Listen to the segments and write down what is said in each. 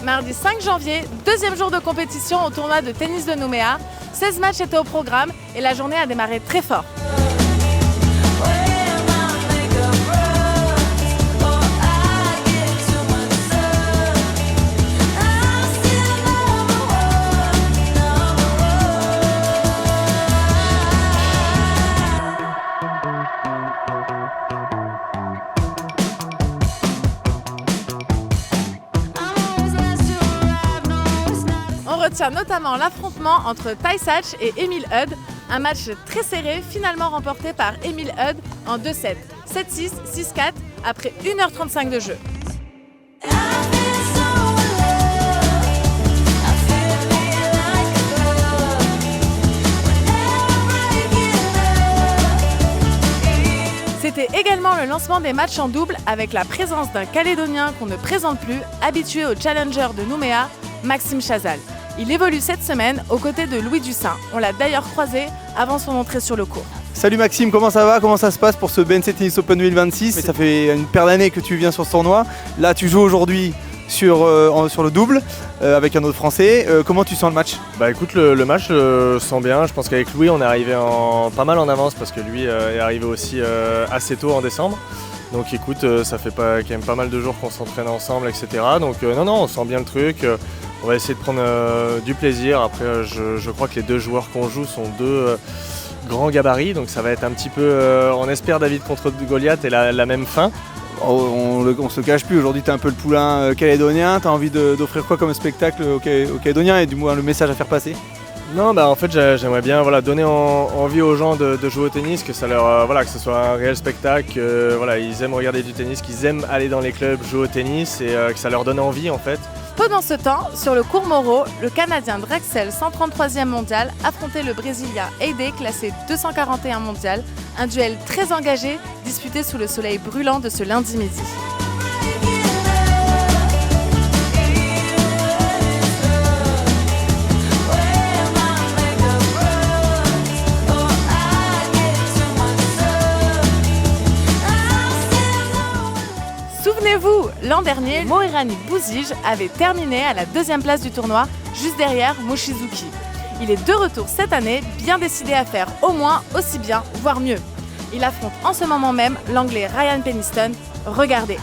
Mardi 5 janvier, deuxième jour de compétition au tournoi de tennis de Nouméa. 16 matchs étaient au programme et la journée a démarré très fort. On retient notamment l'affrontement entre Tai Satch et Emil Hud, un match très serré finalement remporté par Emil Hud en 2-7, 7-6, 6-4 après 1h35 de jeu. C'était également le lancement des matchs en double avec la présence d'un Calédonien qu'on ne présente plus, habitué au challenger de Nouméa, Maxime Chazal. Il évolue cette semaine aux côtés de Louis Dussin. On l'a d'ailleurs croisé avant son entrée sur le court. Salut Maxime, comment ça va? Comment ça se passe pour ce BNC Tennis Open 2026? Ça fait une paire d'années que tu viens sur ce tournoi. Là tu joues aujourd'hui sur le double avec un autre Français. Comment tu sens le match? Bah écoute, le match je sens bien. Je pense qu'avec Louis on est arrivé pas mal en avance parce que lui est arrivé aussi assez tôt en décembre. Donc écoute, ça fait quand même pas mal de jours qu'on s'entraîne ensemble, etc. Donc non, on sent bien le truc. On va essayer de prendre du plaisir. Après, je crois que les deux joueurs qu'on joue sont deux grands gabarits. Donc ça va être un petit peu, on espère David contre Goliath et la même fin. On se cache plus, aujourd'hui tu es un peu le poulain calédonien. Tu as envie d'offrir quoi comme spectacle aux Calédoniens et du moins le message à faire passer? Non, en fait j'aimerais bien donner envie aux gens de jouer au tennis, que ça leur que ce soit un réel spectacle, ils aiment regarder du tennis, qu'ils aiment aller dans les clubs jouer au tennis et que ça leur donne envie en fait. Pendant ce temps, sur le court Moreau, le Canadien Drexel, 133e mondial, affrontait le Brésilien Eide, classé 241 mondial. Un duel très engagé, disputé sous le soleil brûlant de ce lundi midi. Souvenez-vous, l'an dernier, Moirani Bouzige avait terminé à la deuxième place du tournoi, juste derrière Mochizuki. Il est de retour cette année, bien décidé à faire au moins aussi bien, voire mieux. Il affronte en ce moment même l'anglais Ryan Peniston. Regardez.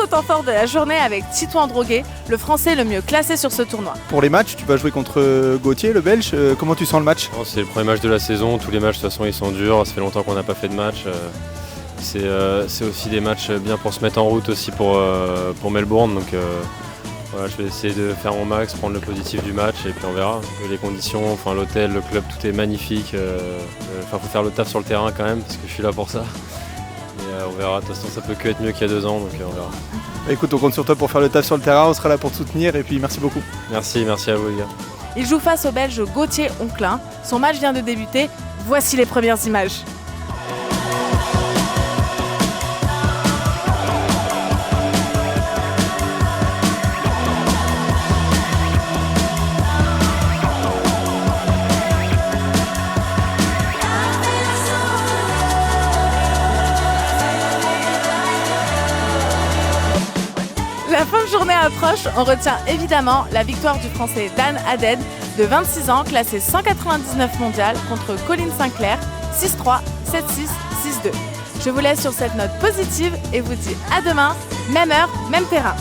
Temps fort de la journée avec Titouan Droguet, le Français le mieux classé sur ce tournoi. Pour les matchs, tu vas jouer contre Gauthier, le Belge. Comment tu sens le match? C'est le premier match de la saison. Tous les matchs de toute façon ils sont durs. Ça fait longtemps qu'on n'a pas fait de match. C'est aussi des matchs bien pour se mettre en route aussi pour Melbourne. Donc je vais essayer de faire mon max, prendre le positif du match et puis on verra. Les conditions, l'hôtel, le club, tout est magnifique. Faut faire le taf sur le terrain quand même parce que je suis là pour ça. On verra, de toute façon ça peut que être mieux qu'il y a 2 ans, donc on verra. Écoute, on compte sur toi pour faire le taf sur le terrain, on sera là pour te soutenir et puis merci beaucoup. Merci à vous les gars. Il joue face au Belge Gauthier Onclin. Son match vient de débuter, voici les premières images. La fin de journée approche, on retient évidemment la victoire du Français Dan Haddad, de 26 ans, classé 199 mondial, contre Colin Sinclair, 6-3, 7-6, 6-2. Je vous laisse sur cette note positive et vous dis à demain, même heure, même terrain.